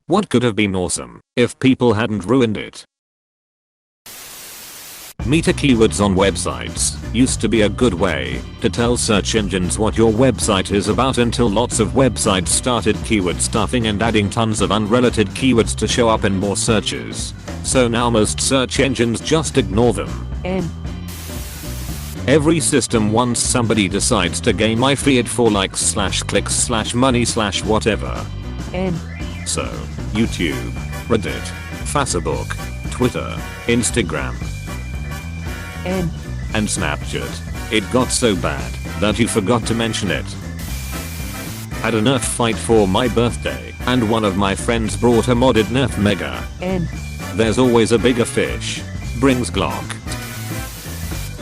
What could have been awesome if people hadn't ruined it? Meta keywords on websites used to be a good way to tell search engines what your website is about until lots of websites started keyword stuffing and adding tons of unrelated keywords to show up in more searches. So now most search engines just ignore them. Every system once somebody decides to game my feed for likes / clicks / money / whatever. So, YouTube, Reddit, Facebook, Twitter, Instagram, and Snapchat. It got so bad that you forgot to mention it. Had a Nerf fight for my birthday and one of my friends brought a modded Nerf Mega. There's always a bigger fish. Brings Glock.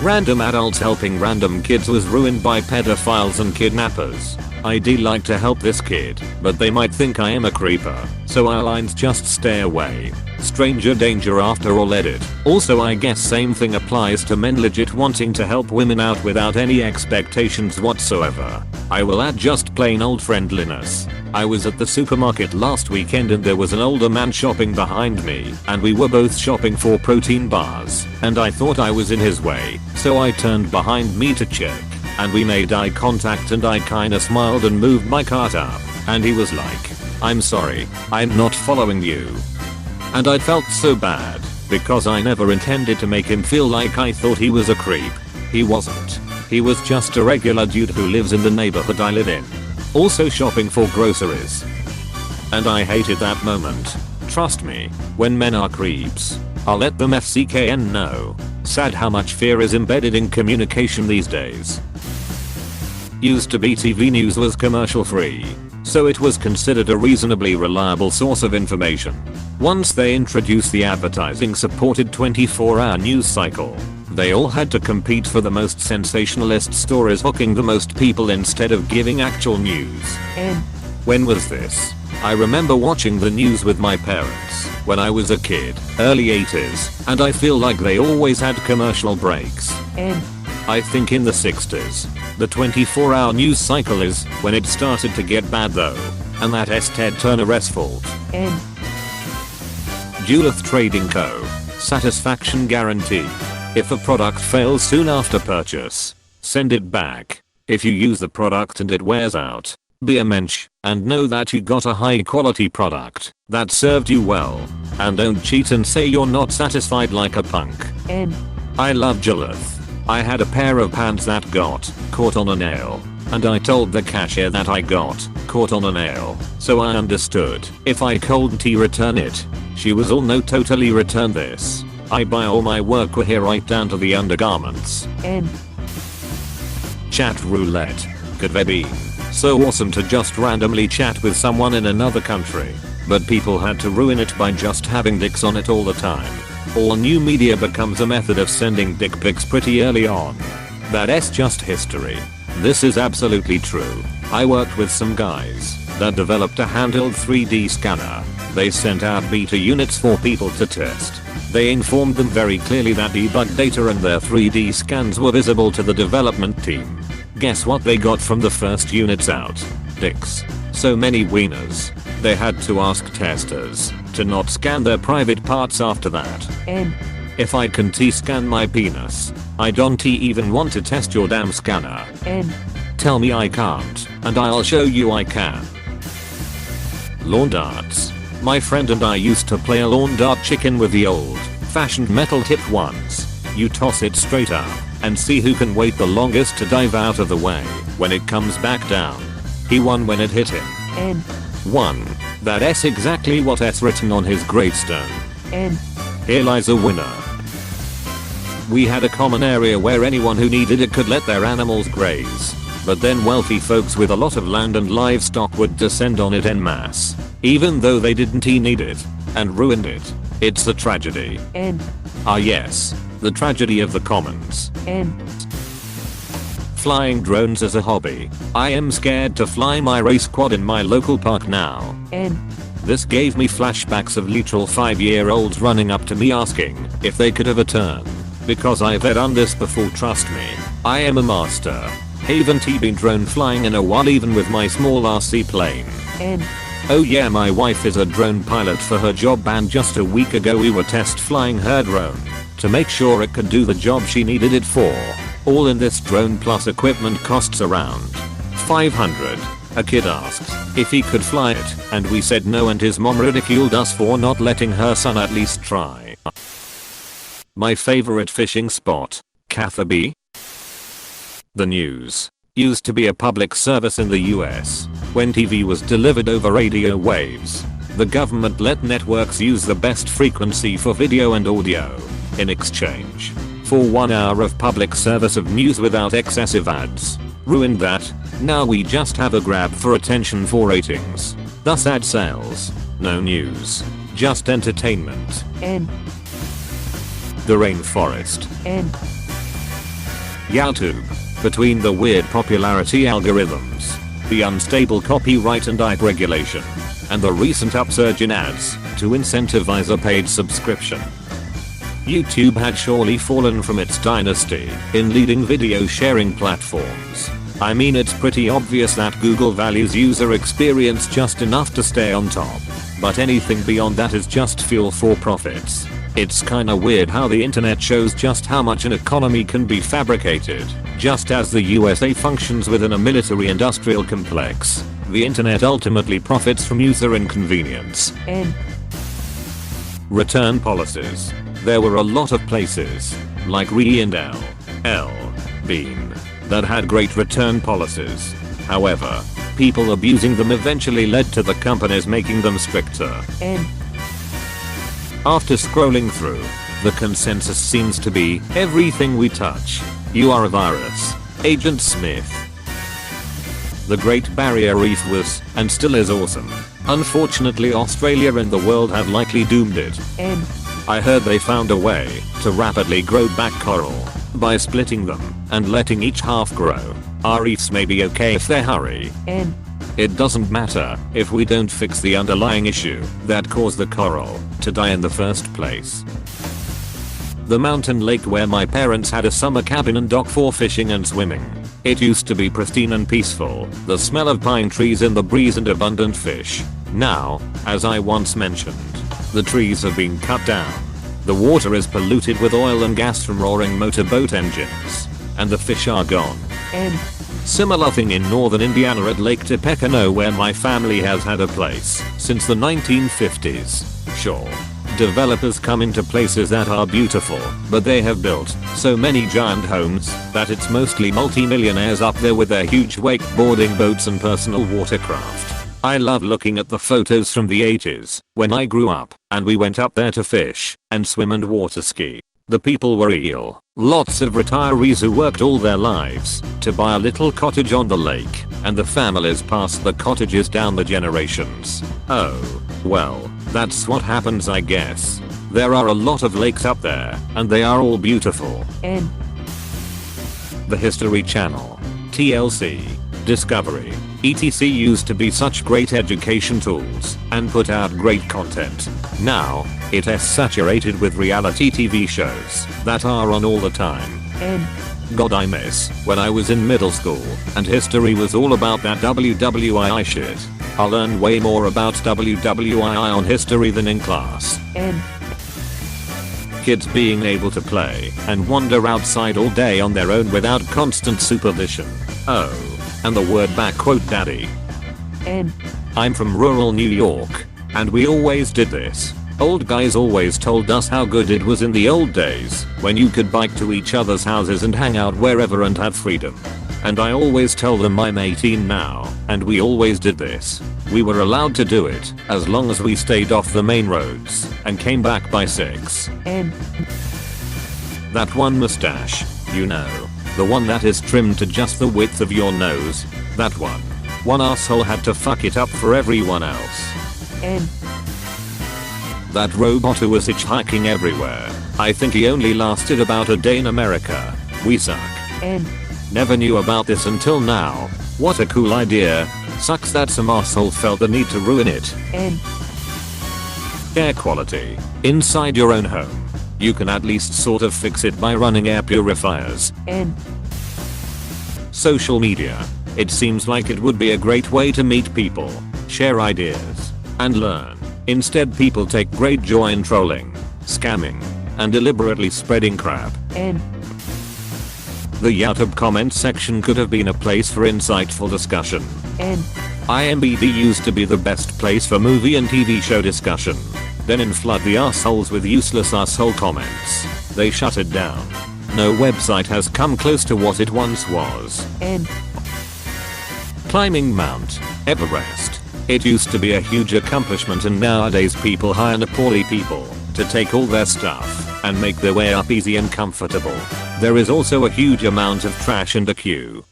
Random adults helping random kids was ruined by pedophiles and kidnappers. I'd like to help this kid, but they might think I am a creeper, so our lines just stay away. Stranger danger after all edit. Also I guess same thing applies to men legit wanting to help women out without any expectations whatsoever. I will add just plain old friendliness. I was at the supermarket last weekend and there was an older man shopping behind me and we were both shopping for protein bars and I thought I was in his way, so I turned behind me to check and we made eye contact and I kinda smiled and moved my cart up and he was like, "I'm sorry, I'm not following you." And I felt so bad because I never intended to make him feel like I thought he was a creep. He wasn't. He was just a regular dude who lives in the neighborhood I live in. Also shopping for groceries. And I hated that moment. Trust me, when men are creeps, I'll let them FCKN know. Sad how much fear is embedded in communication these days. Used to be TV news was commercial free, so it was considered a reasonably reliable source of information. Once they introduced the advertising supported 24-hour news cycle, they all had to compete for the most sensationalist stories hooking the most people instead of giving actual news. When was this? I remember watching the news with my parents when I was a kid, early 80s, and I feel like they always had commercial breaks. I think in the 60s. The 24-hour news cycle is when it started to get bad though, and that is Ted Turner's fault. Duluth Trading Co. Satisfaction guarantee. If a product fails soon after purchase, send it back. If you use the product and it wears out, be a mensch and know that you got a high quality product that served you well, and don't cheat and say you're not satisfied like a punk. I love Duluth. I had a pair of pants that got caught on a nail, and I told the cashier that I got caught on a nail, so I understood if I couldn't return it. She was all no, totally return this. I buy all my workwear here right down to the undergarments. Chat roulette. Could they be so awesome to just randomly chat with someone in another country, but people had to ruin it by just having dicks on it all the time. All new media becomes a method of sending dick pics pretty early on. That's just history. This is absolutely true. I worked with some guys that developed a handheld 3D scanner. They sent out beta units for people to test. They informed them very clearly that debug data and their 3D scans were visible to the development team. Guess what they got from the first units out? Dicks. So many wieners. They had to ask testers to not scan their private parts after that. If I can T-scan my penis, I don't even want to test your damn scanner. Tell me I can't, and I'll show you I can. Lawn darts. My friend and I used to play a lawn dart chicken with the old-fashioned metal tipped ones. You toss it straight up and see who can wait the longest to dive out of the way when it comes back down. He won when it hit him. Won. That's exactly what's written on his gravestone. Here lies a winner. We had a common area where anyone who needed it could let their animals graze, but then wealthy folks with a lot of land and livestock would descend on it en masse, even though they didn't need it, and ruined it. It's a tragedy. Ah yes, the tragedy of the commons. Flying drones as a hobby. I am scared to fly my race quad in my local park now. This gave me flashbacks of literal 5-year-olds running up to me asking if they could have a turn. Because I've done this before, trust me. I am a master. Haven't been drone flying in a while even with my small RC plane. Oh yeah, my wife is a drone pilot for her job, and just a week ago we were test flying her drone to make sure it could do the job she needed it for. All in this drone plus equipment costs around $500. A kid asked if he could fly it, and we said no, and his mom ridiculed us for not letting her son at least try. My favorite fishing spot, Catherby. The news used to be a public service in the US. When TV was delivered over radio waves, the government let networks use the best frequency for video and audio in exchange for 1 hour of public service of news without excessive ads. Ruined that. Now we just have a grab for attention for ratings. Thus ad sales. No news. Just entertainment. N. The rainforest. N. YouTube. Between the weird popularity algorithms, the unstable copyright and IP regulation, and the recent upsurge in ads to incentivize a paid subscription, YouTube had surely fallen from its dynasty in leading video sharing platforms. I mean, it's pretty obvious that Google values user experience just enough to stay on top, but anything beyond that is just fuel for profits. It's kinda weird how the internet shows just how much an economy can be fabricated. Just as the USA functions within a military-industrial complex, the internet ultimately profits from user inconvenience. N. Return policies. There were a lot of places, like Re and L. Bean, that had great return policies. However, people abusing them eventually led to the companies making them stricter. N. After scrolling through, the consensus seems to be, everything we touch, you are a virus. Agent Smith. The Great Barrier Reef was, and still is, awesome. Unfortunately, Australia and the world have likely doomed it. N. I heard they found a way to rapidly grow back coral by splitting them and letting each half grow. Our reefs may be okay if they hurry. N. It doesn't matter if we don't fix the underlying issue that caused the coral to die in the first place. The mountain lake where my parents had a summer cabin and dock for fishing and swimming. It used to be pristine and peaceful, the smell of pine trees in the breeze and abundant fish. Now, as I once mentioned, the trees have been cut down. The water is polluted with oil and gas from roaring motorboat engines, and the fish are gone. N. Similar thing in northern Indiana at Lake Tippecanoe, where my family has had a place since the 1950s. Sure, developers come into places that are beautiful, but they have built so many giant homes that it's mostly multi-millionaires up there with their huge wakeboarding boats and personal watercraft. I love looking at the photos from the 80s when I grew up and we went up there to fish and swim and water ski. The people were real. Lots of retirees who worked all their lives to buy a little cottage on the lake, and the families passed the cottages down the generations. Oh, well, that's what happens, I guess. There are a lot of lakes up there, and they are all beautiful. N. The History Channel, TLC, Discovery, etc. used to be such great education tools and put out great content. Now, it is saturated with reality TV shows that are on all the time. N. God, I miss when I was in middle school and history was all about that WWII shit. I learned way more about WWII on history than in class. N. Kids being able to play and wander outside all day on their own without constant supervision. Oh, and the word daddy. N. I'm from rural New York, and we always did this. Old guys always told us how good it was in the old days, when you could bike to each other's houses and hang out wherever and have freedom. And I always tell them I'm 18 now, and we always did this. We were allowed to do it, as long as we stayed off the main roads, and came back by 6. N. That one mustache, you know. The one that is trimmed to just the width of your nose. That one. One asshole had to fuck it up for everyone else. N. That robot who was hitchhiking everywhere. I think he only lasted about a day in America. We suck. N. Never knew about this until now. What a cool idea. Sucks that some asshole felt the need to ruin it. N. Air quality. Inside your own home. You can at least sort of fix it by running air purifiers. N. Social media. It seems like it would be a great way to meet people, share ideas, and learn. Instead people take great joy in trolling, scamming, and deliberately spreading crap. N. The YouTube comment section could have been a place for insightful discussion. N. IMBD used to be the best place for movie and TV show discussion. Then in flood the assholes with useless asshole comments. They shut it down. No website has come close to what it once was. N. Climbing Mount Everest. It used to be a huge accomplishment and nowadays people hire Nepali people to take all their stuff and make their way up easy and comfortable. There is also a huge amount of trash and a queue.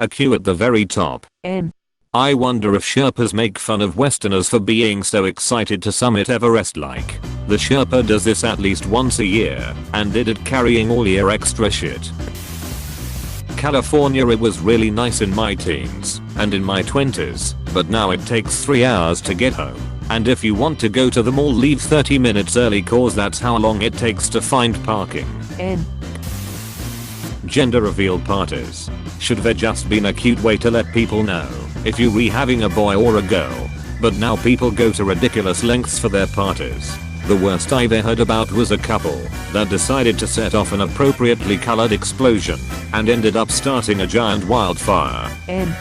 A queue at the very top. N. I wonder if Sherpas make fun of Westerners for being so excited to summit Everest like. The Sherpa does this at least once a year and did it carrying all your extra shit. California, it was really nice in my teens and in my 20s, but now it takes 3 hours to get home. And if you want to go to the mall, leave 30 minutes early cause that's how long it takes to find parking. N. Gender reveal parties. Should there just been a cute way to let people know if you're having a boy or a girl? But now people go to ridiculous lengths for their parties. The worst I've ever heard about was a couple that decided to set off an appropriately colored explosion and ended up starting a giant wildfire. N.